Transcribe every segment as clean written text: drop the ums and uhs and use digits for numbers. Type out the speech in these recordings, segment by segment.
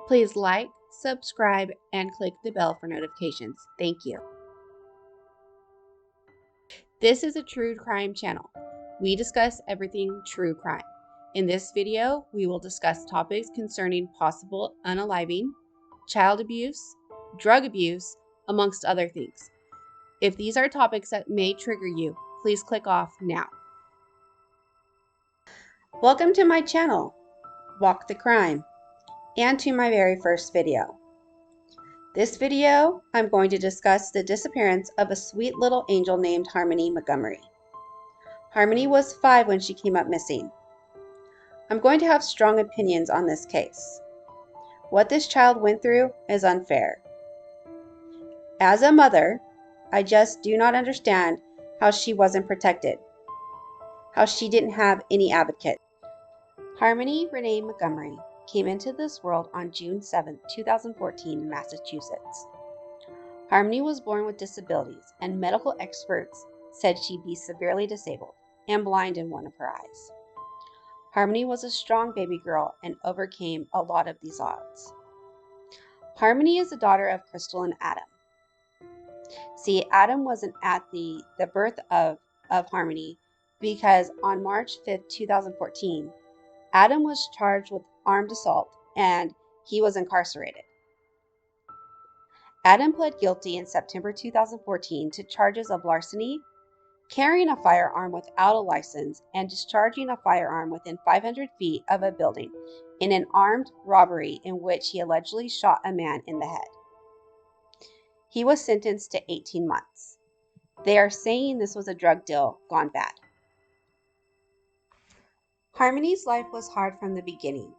Please like, subscribe, and click the bell for notifications. Thank you. This is a true crime channel. We discuss everything true crime. In this video, we will discuss topics concerning possible unaliving, child abuse, drug abuse, amongst other things. If these are topics that may trigger you, please click off now. Welcome to my channel, Walk the Crime, and to my very first video. This video, I'm going to discuss the disappearance of a sweet little angel named Harmony Montgomery. Harmony was 5 when she came up missing. I'm going to have strong opinions on this case. What this child went through is unfair. As a mother, I just do not understand how she wasn't protected, how she didn't have any advocate. Harmony Renee Montgomery came into this world on June 7, 2014 in Massachusetts. Harmony was born with disabilities, and medical experts said she'd be severely disabled and blind in one of her eyes. Harmony was a strong baby girl and overcame a lot of these odds. Harmony is the daughter of Crystal and Adam. See, Adam wasn't at the birth of Harmony because on March 5, 2014, Adam was charged with armed assault and he was incarcerated. Adam pled guilty in September 2014 to charges of larceny, carrying a firearm without a license, and discharging a firearm within 500 feet of a building in an armed robbery in which he allegedly shot a man in the head. He was sentenced to 18 months. They are saying this was a drug deal gone bad. Harmony's life was hard from the beginning.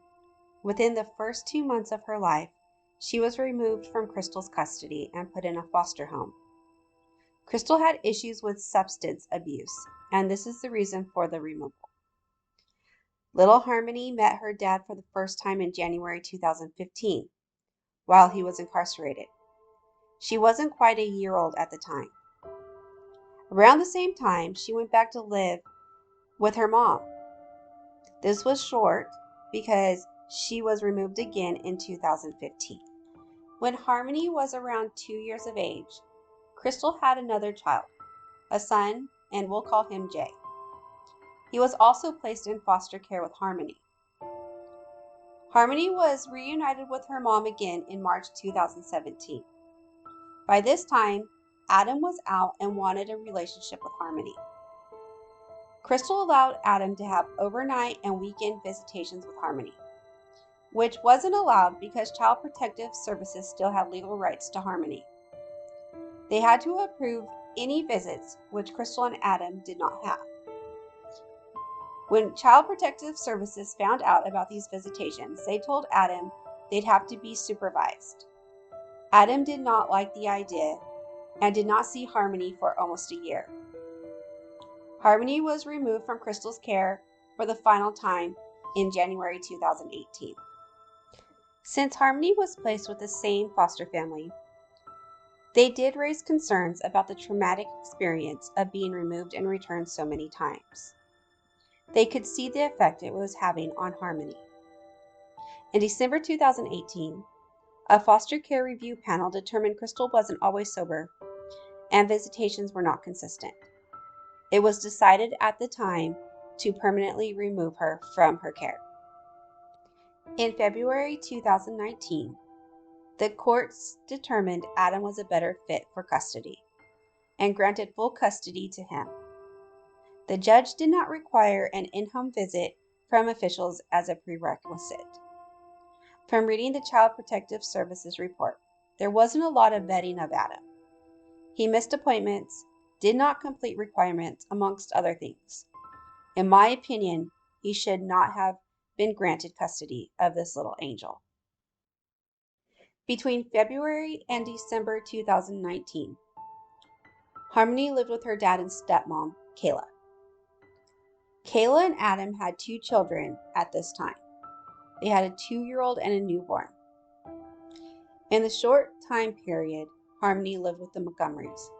Within the first 2 months of her life, she was removed from Crystal's custody and put in a foster home. Crystal had issues with substance abuse, and this is the reason for the removal. Little Harmony met her dad for the first time in January 2015, while he was incarcerated. She wasn't quite a year old at the time. Around the same time, she went back to live with her mom. This was short because she was removed again in 2015. When Harmony was around 2 years of age, Crystal had another child, a son, and we'll call him Jay. He was also placed in foster care with Harmony. Harmony was reunited with her mom again in March 2017. By this time, Adam was out and wanted a relationship with Harmony. Crystal allowed Adam to have overnight and weekend visitations with Harmony, which wasn't allowed because Child Protective Services still had legal rights to Harmony. They had to approve any visits, which Crystal and Adam did not have. When Child Protective Services found out about these visitations, they told Adam they'd have to be supervised. Adam did not like the idea and did not see Harmony for almost a year. Harmony was removed from Crystal's care for the final time in January 2018. Since Harmony was placed with the same foster family, they did raise concerns about the traumatic experience of being removed and returned so many times. They could see the effect it was having on Harmony. In December 2018, a foster care review panel determined Crystal wasn't always sober and visitations were not consistent. It was decided at the time to permanently remove her from her care. In February 2019, the courts determined Adam was a better fit for custody and granted full custody to him. The judge did not require an in-home visit from officials as a prerequisite. From reading the Child Protective Services report, there wasn't a lot of vetting of Adam. He missed appointments, did not complete requirements, amongst other things. In my opinion, he should not have been granted custody of this little angel. Between February and December 2019, Harmony lived with her dad and stepmom, Kayla. Kayla and Adam had 2 children at this time. They had a 2-year-old and a newborn. In the short time period Harmony lived with the Montgomerys,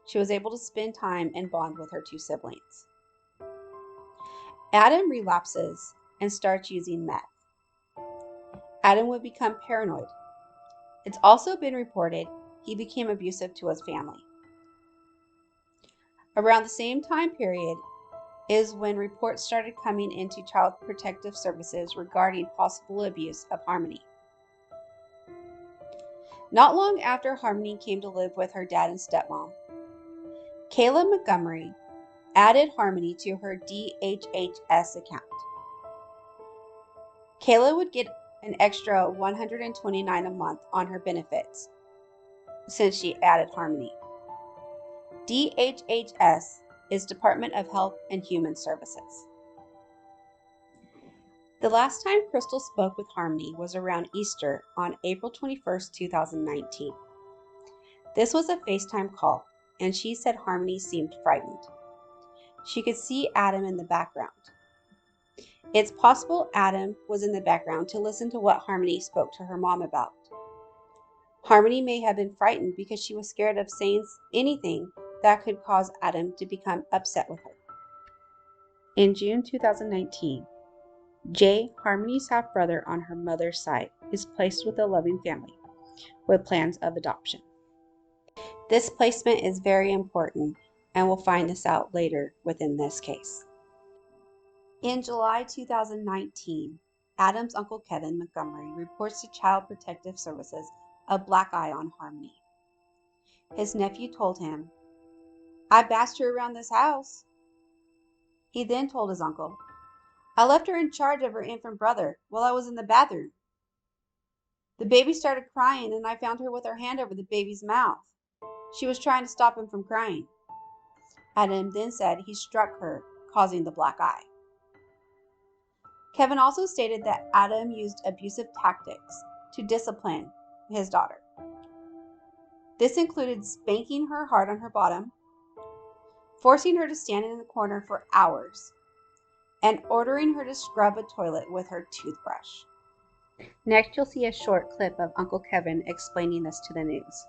she was able to spend time and bond with her 2 siblings. Adam relapses and starts using meth. Adam would become paranoid. It's also been reported he became abusive to his family. Around the same time period is when reports started coming into Child Protective Services regarding possible abuse of Harmony. Not long after Harmony came to live with her dad and stepmom, KaylaMontgomery added Harmony to her DHHS account. Kayla would get an extra $129 a month on her benefits since she added Harmony. DHHS is Department of Health and Human Services. The last time Crystal spoke with Harmony was around Easter on April 21st, 2019. This was a FaceTime call, and she said Harmony seemed frightened. She could see Adam in the background. It's possible Adam was in the background to listen to what Harmony spoke to her mom about. Harmony may have been frightened because she was scared of saying anything that could cause Adam to become upset with her. In June 2019, Jay, Harmony's half-brother on her mother's side, is placed with a loving family with plans of adoption. This placement is very important, and we'll find this out later within this case. In July 2019, Adam's uncle Kevin Montgomery reports to Child Protective Services a black eye on Harmony. His nephew told him, "I bassed her around this house." He then told his uncle, "I left her in charge of her infant brother while I was in the bathroom. The baby started crying and I found her with her hand over the baby's mouth. She was trying to stop him from crying." Adam then said he struck her, causing the black eye. Kevin also stated that Adam used abusive tactics to discipline his daughter. This included spanking her hard on her bottom, forcing her to stand in the corner for hours, and ordering her to scrub a toilet with her toothbrush. Next, you'll see a short clip of Uncle Kevin explaining this to the news.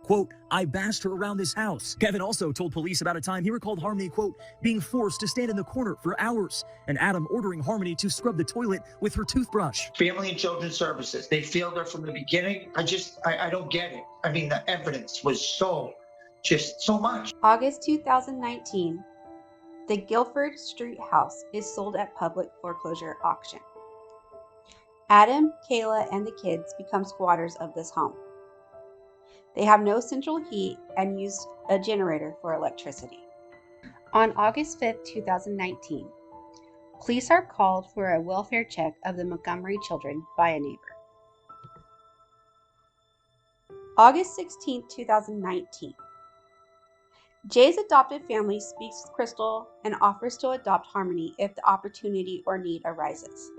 Quote, "I bassed her around this house." Kevin also told police about a time he recalled Harmony, quote, "being forced to stand in the corner for hours," and Adam ordering Harmony to scrub the toilet with her toothbrush. Family and Children's Services, they failed her from the beginning. I don't get it. I mean, the evidence was so much. August 2019, the Guilford Street house is sold at public foreclosure auction. Adam, Kayla, and the kids become squatters of this home. They have no central heat and use a generator for electricity. On August 5th, 2019, police are called for a welfare check of the Montgomery children by a neighbor. August 16th, 2019, Jay's adopted family speaks with Crystal and offers to adopt Harmony if the opportunity or need arises.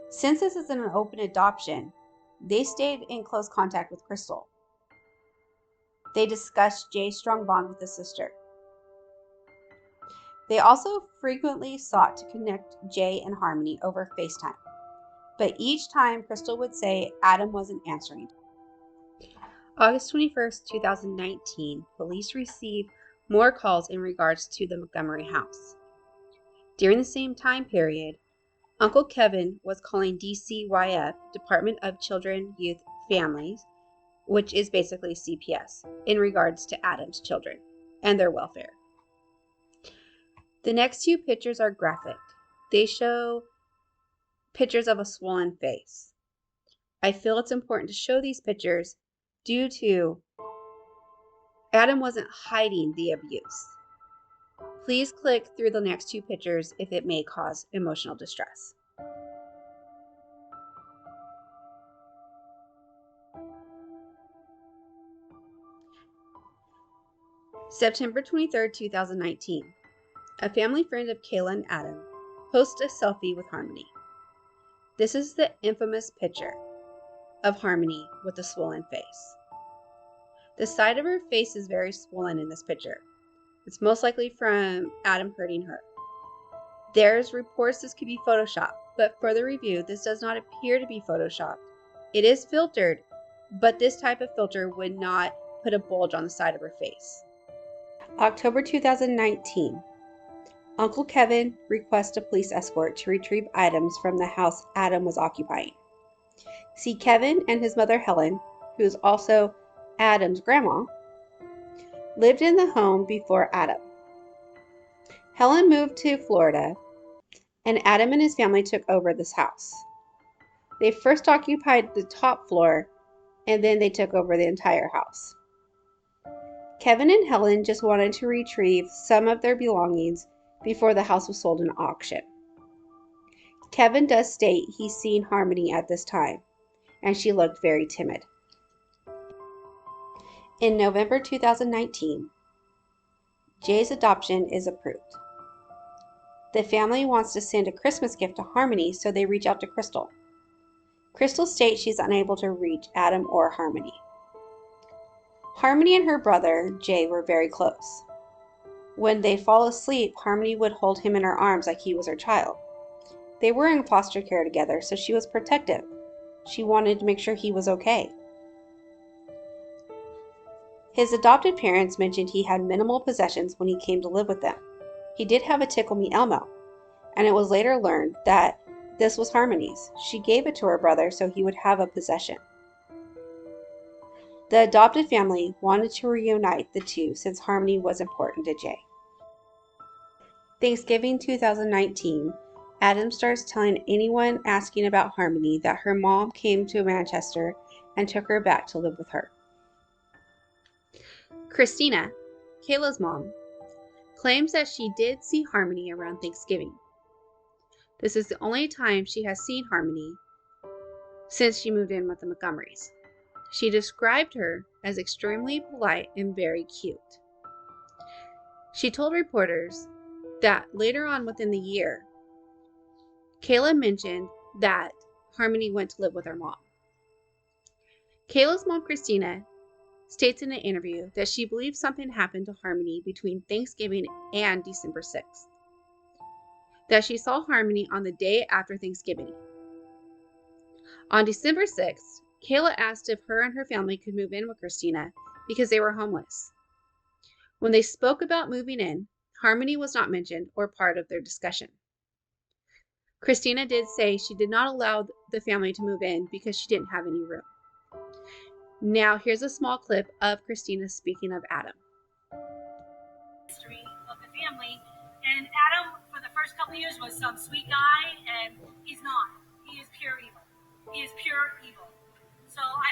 Since this is an open adoption, they stayed in close contact with Crystal. They discussed Jay's strong bond with his sister. They also frequently sought to connect Jay and Harmony over FaceTime, but each time Crystal would say Adam wasn't answering. August 21st, 2019, police received more calls in regards to the Montgomery house. During the same time period, Uncle Kevin was calling DCYF, Department of Children, Youth, Families, which is basically CPS, in regards to Adam's children and their welfare. The next two pictures are graphic. They show pictures of a swollen face. I feel it's important to show these pictures due to Adam wasn't hiding the abuse. Please click through the next two pictures if it may cause emotional distress. September 23rd, 2019. A family friend of Kayla and Adam posts a selfie with Harmony. This is the infamous picture of Harmony with a swollen face. The side of her face is very swollen in this picture. It's most likely from Adam hurting her. There's reports this could be Photoshopped, but further review, this does not appear to be Photoshopped. It is filtered, but this type of filter would not put a bulge on the side of her face. October 2019. Uncle Kevin requests a police escort to retrieve items from the house Adam was occupying. See, Kevin and his mother Helen, who is also Adam's grandma, lived in the home before Adam. Helen moved to Florida, and Adam and his family took over this house. They first occupied the top floor, and then they took over the entire house. Kevin and Helen just wanted to retrieve some of their belongings before the house was sold in auction. Kevin does state he's seen Harmony at this time, and she looked very timid. In November 2019, Jay's adoption is approved. The family wants to send a Christmas gift to Harmony, so they reach out to Crystal. Crystal states she's unable to reach Adam or Harmony. Harmony and her brother, Jay, were very close. When they'd fall asleep, Harmony would hold him in her arms like he was her child. They were in foster care together, so she was protective. She wanted to make sure he was okay. His adopted parents mentioned he had minimal possessions when he came to live with them. He did have a Tickle Me Elmo, and it was later learned that this was Harmony's. She gave it to her brother so he would have a possession. The adopted family wanted to reunite the two since Harmony was important to Jay. Thanksgiving 2019, Adam starts telling anyone asking about Harmony that her mom came to Manchester and took her back to live with her. Christina, Kayla's mom, claims that she did see Harmony around Thanksgiving. This is the only time she has seen Harmony since she moved in with the Montgomerys. She described her as extremely polite and very cute. She told reporters that later on within the year, Kayla mentioned that Harmony went to live with her mom. Kayla's mom, Christina, states in an interview that she believes something happened to Harmony between Thanksgiving and December 6th. That she saw Harmony on the day after Thanksgiving. On December 6th, Kayla asked if her and her family could move in with Christina because they were homeless. When they spoke about moving in, Harmony was not mentioned or part of their discussion. Christina did say she did not allow the family to move in because she didn't have any room. Now here's a small clip of Christina speaking of Adam. History of the family, and Adam for the first couple of years was some sweet guy, and he's not. He is pure evil. He is pure evil. So I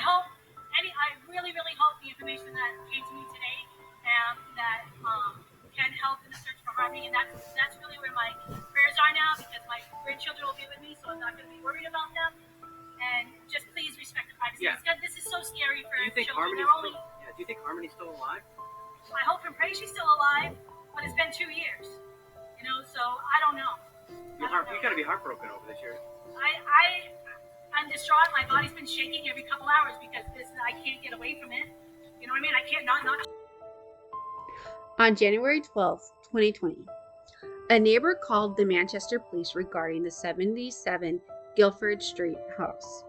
really, really hope the information that came to me today that can help in the search for Harmony, and that's really where my prayers are now, because my grandchildren will be with me, so I'm not going to be worried about them. And just please respect the privacy. Yeah. This is so scary for Do you think children. Do you think Harmony's still alive? I hope and pray she's still alive, but it's been 2 years. So I don't know. You got to be heartbroken over this year. I'm distraught. My body's been shaking every couple hours because I can't get away from it. You know what I mean? I can't not. On January 12, 2020, a neighbor called the Manchester police regarding the 77 Guilford Street house.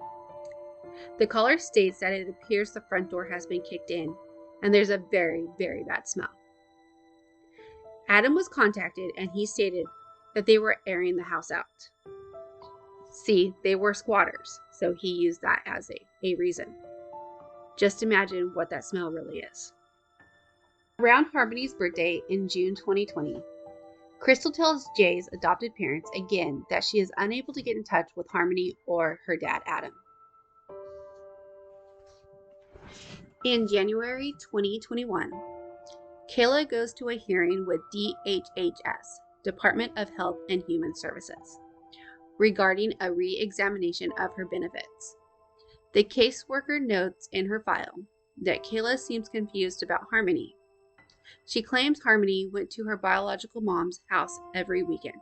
The caller states that it appears the front door has been kicked in and there's a very, very bad smell. Adam was contacted and he stated that they were airing the house out. See, they were squatters, so he used that as a reason. Just imagine what that smell really is. Around Harmony's birthday in June 2020, Crystal tells Jay's adopted parents again that she is unable to get in touch with Harmony or her dad, Adam. In January 2021, Kayla goes to a hearing with DHHS, Department of Health and Human Services, regarding a re-examination of her benefits. The caseworker notes in her file that Kayla seems confused about Harmony. She claims Harmony went to her biological mom's house every weekend.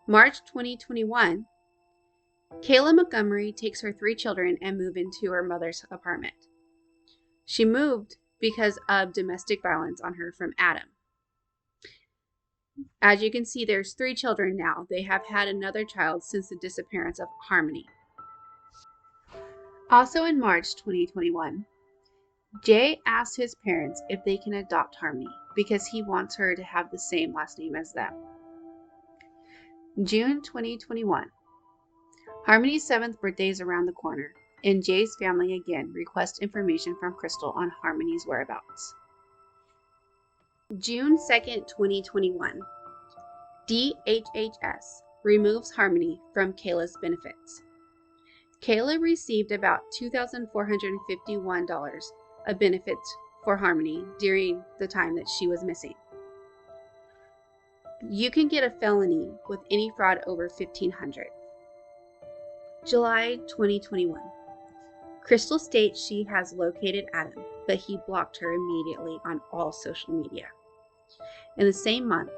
March 2021, KaylaMontgomery takes her 3 children and moves into her mother's apartment. She moved because of domestic violence on her from Adam. As you can see, there's 3 children now. They have had another child since the disappearance of Harmony. Also in March 2021, Jay asked his parents if they can adopt Harmony. because he wants her to have the same last name as them. June 2021. Harmony's 7th birthday is around the corner, and Jay's family again requests information from Crystal on Harmony's whereabouts. June 2nd, 2021. DHHS removes Harmony from Kayla's benefits. Kayla received about $2,451 of benefits for Harmony during the time that she was missing. You can get a felony with any fraud over $1,500. July 2021. Crystal states she has located Adam, but he blocked her immediately on all social media. In the same month,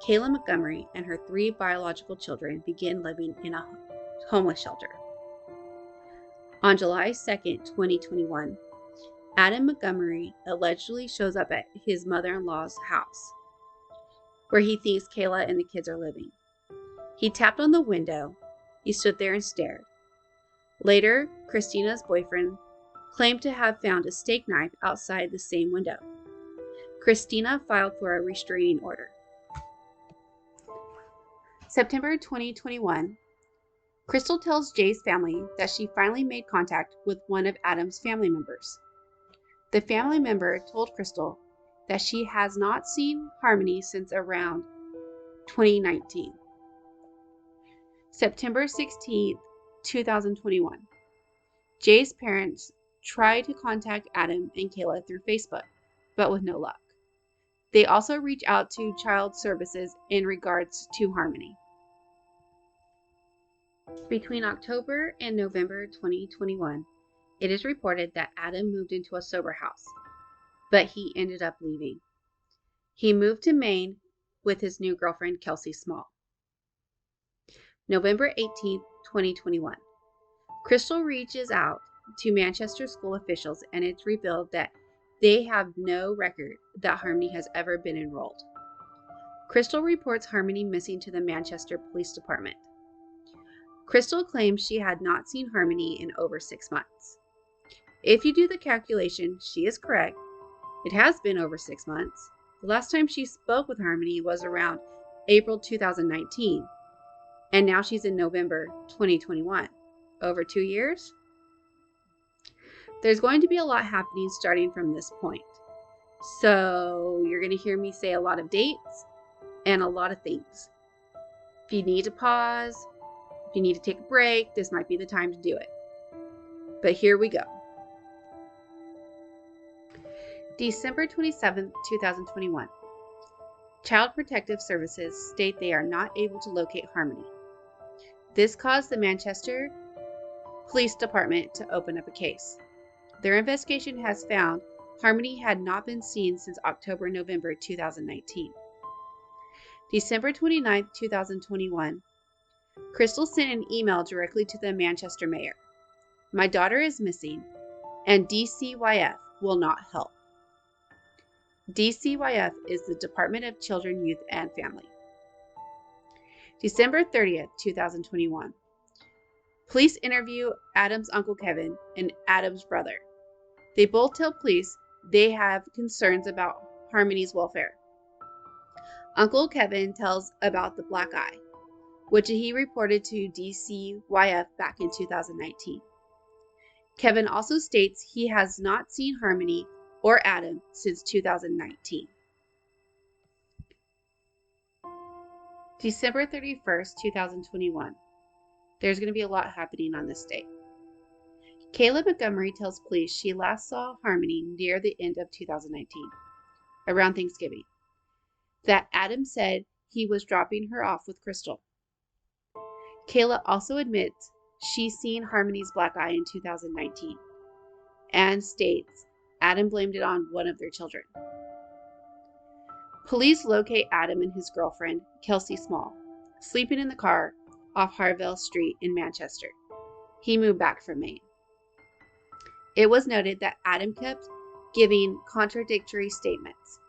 KaylaMontgomery and her 3 biological children begin living in a homeless shelter. On July 2nd, 2021, AdamMontgomery allegedly shows up at his mother-in-law's house, where he thinks Kayla and the kids are living. He tapped on the window. He stood there and stared. Later, Christina's boyfriend claimed to have found a steak knife outside the same window. Christina filed for a restraining order. September 2021. Crystal tells Jay's family that she finally made contact with one of Adam's family members. The family member told Crystal that she has not seen Harmony since around 2019. September 16th, 2021. Jay's parents tried to contact Adam and Kayla through Facebook, but with no luck. They also reached out to Child Services in regards to Harmony. Between October and November 2021, it is reported that Adam moved into a sober house, but he ended up leaving. He moved to Maine with his new girlfriend, Kelsey Small. November 18th, 2021. Crystal reaches out to Manchester school officials, and it's revealed that they have no record that Harmony has ever been enrolled. Crystal reports Harmony missing to the Manchester Police Department. Crystal claims she had not seen Harmony in over 6 months. If you do the calculation, she is correct. It has been over 6 months. The last time she spoke with Harmony was around April 2019, and now she's in November 2021. Over 2 years? There's going to be a lot happening starting from this point. So you're going to hear me say a lot of dates and a lot of things. If you need to pause, if you need to take a break, this might be the time to do it. But here we go. December 27th, 2021. Child Protective Services state they are not able to locate Harmony. This caused the Manchester Police Department to open up a case. Their investigation has found Harmony had not been seen since October-November 2019. December 29th, 2021. Crystal sent an email directly to the Manchester mayor. My daughter is missing, and DCYF will not help. DCYF is the Department of Children, Youth, and Family. December 30th, 2021. Police interview Adam's Uncle Kevin and Adam's brother. They both tell police they have concerns about Harmony's welfare. Uncle Kevin tells about the black eye, which he reported to DCYF back in 2019. Kevin also states he has not seen Harmony or Adam since 2019. December 31st, 2021. There's going to be a lot happening on this day. KaylaMontgomery tells police she last saw Harmony near the end of 2019, around Thanksgiving, that Adam said he was dropping her off with Crystal. Kayla also admits she's seen Harmony's black eye in 2019 and states Adam blamed it on one of their children. Police locate Adam and his girlfriend, Kelsey Small, sleeping in the car off Harvell Street in Manchester. He moved back from Maine. It was noted that Adam kept giving contradictory statements.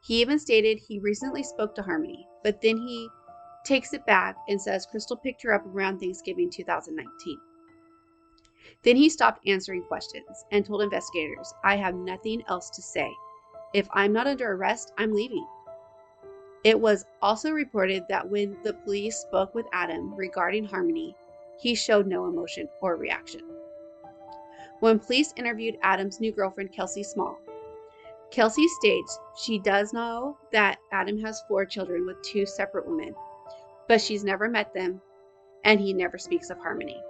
He even stated he recently spoke to Harmony, but then he takes it back and says Crystal picked her up around Thanksgiving 2019. Then he stopped answering questions and told investigators, I have nothing else to say. If I'm not under arrest, I'm leaving. It was also reported that when the police spoke with Adam regarding Harmony, he showed no emotion or reaction. When police interviewed Adam's new girlfriend, Kelsey Small, Kelsey states she does know that Adam has 4 children with 2 separate women, but she's never met them, and he never speaks of Harmony.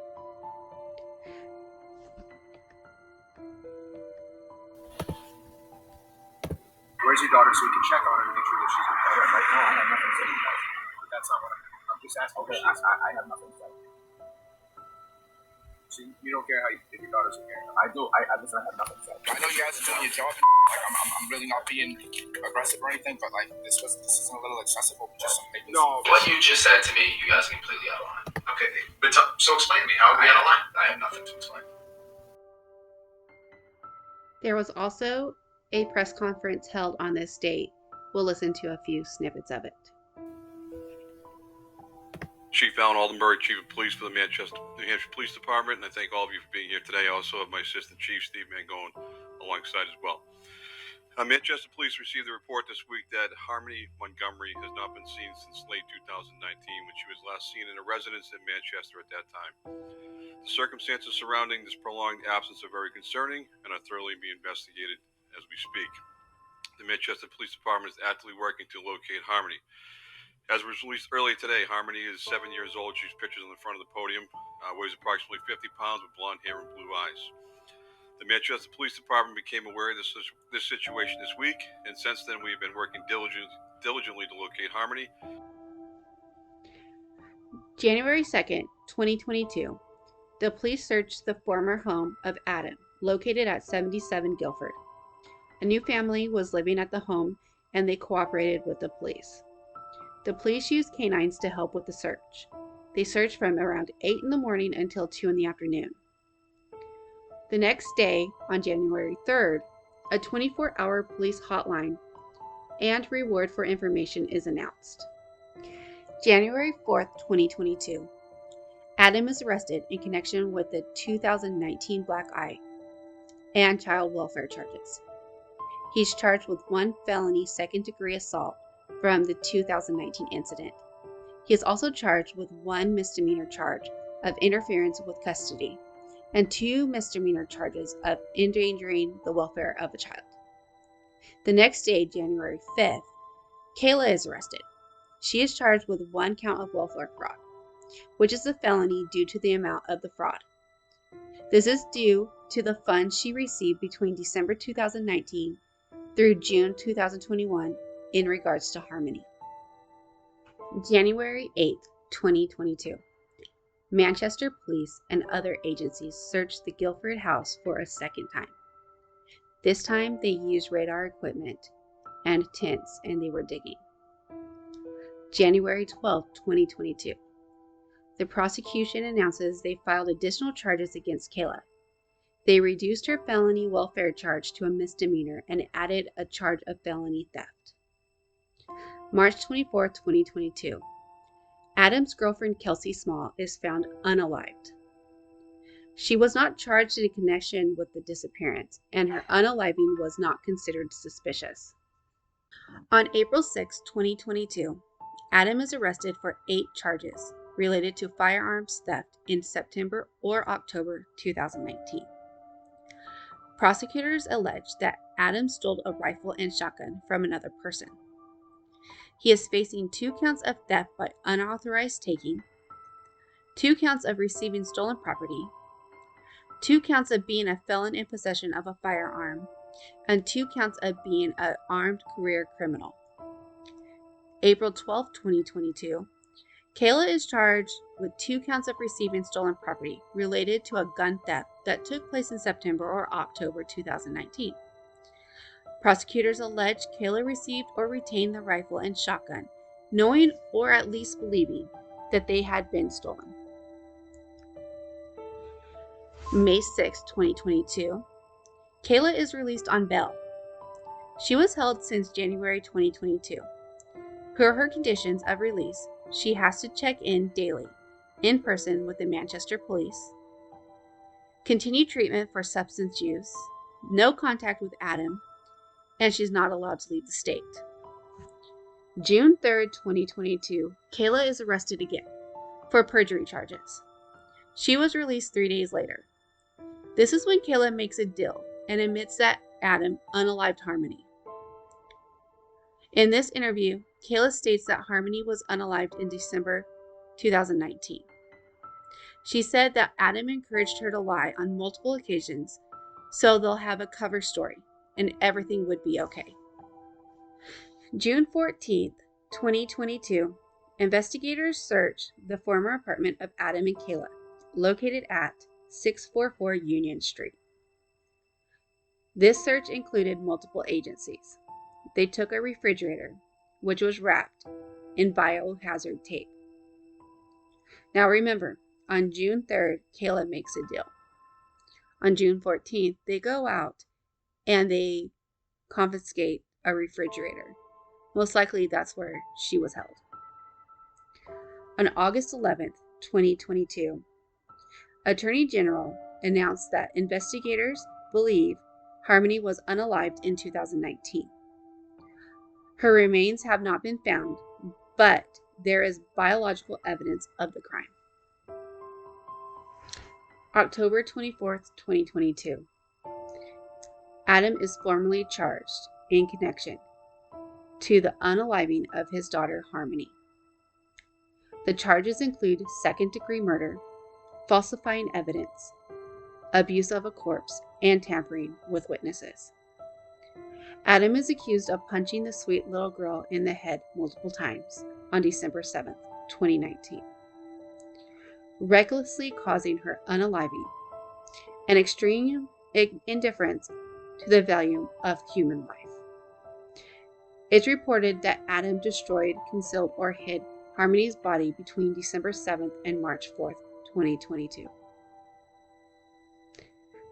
Where's your daughter so we can check on her and make sure that she's okay? Right now, I have nothing to say. But that's not what I'm just asking. Okay, I have nothing to say. So you don't care if your daughter's okay? I do. I listen. I have nothing to say. I know you guys are doing your job. Like I'm really not being aggressive or anything, but like this isn't a little excessive. But just some papers. No. What you just said to me, you guys are completely out of line. Okay, but so explain to me, how are we out of line? I have nothing to explain. There was also a press conference held on this date. We'll listen to a few snippets of it. Chief Alan Aldenbury, Chief of Police for the New Hampshire Police Department, and I thank all of you for being here today. I also have my Assistant Chief, Steve Mangone, alongside as well. Manchester Police received a report this week that Harmony Montgomery has not been seen since late 2019, when she was last seen in a residence in Manchester at that time. The circumstances surrounding this prolonged absence are very concerning and are thoroughly being investigated as we speak. The Manchester Police Department is actively working to locate Harmony. As was released earlier today, Harmony is 7 years old. She's pictured on the front of the podium, weighs approximately 50 pounds with blonde hair and blue eyes. The Manchester Police Department became aware of this situation this week, and since then we have been working diligently to locate Harmony. January 2nd, 2022, the police searched the former home of Adam, located at 77 Guilford. A new family was living at the home, and they cooperated with the police. The police used canines to help with the search. They searched from around 8 in the morning until 2 in the afternoon. The next day, on January 3rd, a 24-hour police hotline and reward for information is announced. January 4th, 2022, Adam is arrested in connection with the 2019 black eye and child welfare charges. He's charged with 1 felony second-degree assault from the 2019 incident. He is also charged with 1 misdemeanor charge of interference with custody and 2 misdemeanor charges of endangering the welfare of a child. The next day, January 5th, Kayla is arrested. She is charged with 1 count of welfare fraud, which is a felony due to the amount of the fraud. This is due to the funds she received between December 2019 through June 2021 in regards to Harmony. January 8th, 2022. Manchester Police and other agencies searched the Guilford house for a second time. This time they used radar equipment and tents, and they were digging. January 12th, 2022. The prosecution announces they filed additional charges against Kayla. They reduced her felony welfare charge to a misdemeanor and added a charge of felony theft. March 24, 2022. Adam's girlfriend Kelsey Small is found unalived. She was not charged in connection with the disappearance, and her unaliving was not considered suspicious. On April 6, 2022, Adam is arrested for 8 charges related to firearms theft in September or October 2019. Prosecutors allege that Adam stole a rifle and shotgun from another person. He is facing 2 counts of theft by unauthorized taking, 2 counts of receiving stolen property, 2 counts of being a felon in possession of a firearm, and 2 counts of being an armed career criminal. April 12, 2022, Kayla is charged with 2 counts of receiving stolen property related to a gun theft that took place in September or October 2019. Prosecutors allege Kayla received or retained the rifle and shotgun, knowing or at least believing that they had been stolen. May 6, 2022, Kayla is released on bail. She was held since January 2022. Per her conditions of release, she has to check in daily, in person with the Manchester Police, continue treatment for substance use, no contact with Adam, and she's not allowed to leave the state. June 3rd, 2022, Kayla is arrested again for perjury charges. She was released 3 days later. This is when Kayla makes a deal and admits that Adam unalived Harmony. In this interview, Kayla states that Harmony was unalived in December 2019. She said that Adam encouraged her to lie on multiple occasions so they'll have a cover story and everything would be okay. June 14th, 2022, investigators searched the former apartment of Adam and Kayla, located at 644 Union Street. This search included multiple agencies. They took a refrigerator, which was wrapped in biohazard tape. Now remember, on June 3rd, Kayla makes a deal. On June 14th, they go out and they confiscate a refrigerator. Most likely that's where she was held. On August 11th, 2022, Attorney General announced that investigators believe Harmony was unalived in 2019. Her remains have not been found, but there is biological evidence of the crime. October 24th, 2022. Adam is formally charged in connection to the unaliving of his daughter, Harmony. The charges include second-degree murder, falsifying evidence, abuse of a corpse, and tampering with witnesses. Adam is accused of punching the sweet little girl in the head multiple times on December 7th, 2019, recklessly causing her unaliving, and extreme indifference to the value of human life. It's reported that Adam destroyed, concealed, or hid Harmony's body between December 7th and March 4th, 2022.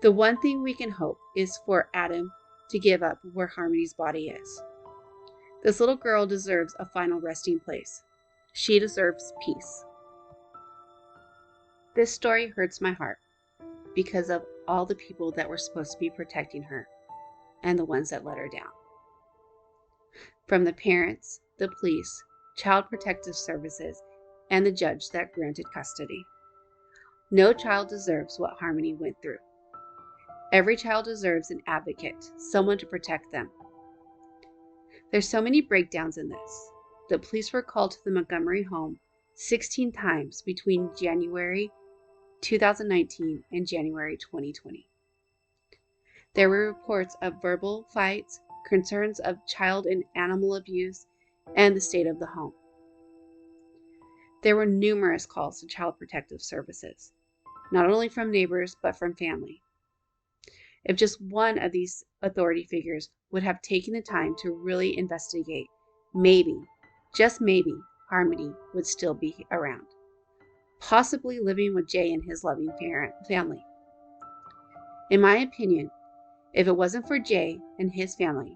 The one thing we can hope is for Adam to give up where Harmony's body is. This little girl deserves a final resting place. She deserves peace. This story hurts my heart because of all the people that were supposed to be protecting her and the ones that let her down. From the parents, the police, Child Protective Services, and the judge that granted custody. No child deserves what Harmony went through. Every child deserves an advocate, someone to protect them. There's so many breakdowns in this. The police were called to the Montgomery home 16 times between January 2019 and January 2020. There were reports of verbal fights, concerns of child and animal abuse, and the state of the home. There were numerous calls to Child Protective Services, not only from neighbors, but from family. If just one of these authority figures would have taken the time to really investigate, maybe, just maybe, Harmony would still be around, possibly living with Jay and his loving family. In my opinion, if it wasn't for Jay and his family,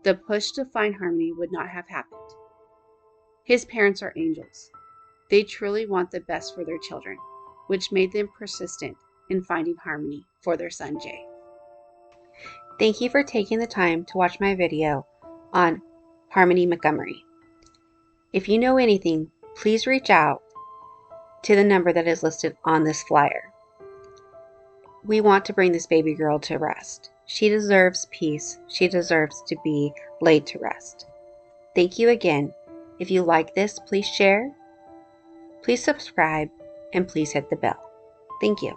the push to find Harmony would not have happened. His parents are angels. They truly want the best for their children, which made them persistent in finding Harmony for their son Jay. Thank you for taking the time to watch my video on Harmony Montgomery. If you know anything, please reach out to the number that is listed on this flyer. We want to bring this baby girl to rest. She deserves peace. She deserves to be laid to rest. Thank you again. If you like this, please share, please subscribe, and please hit the bell. Thank you.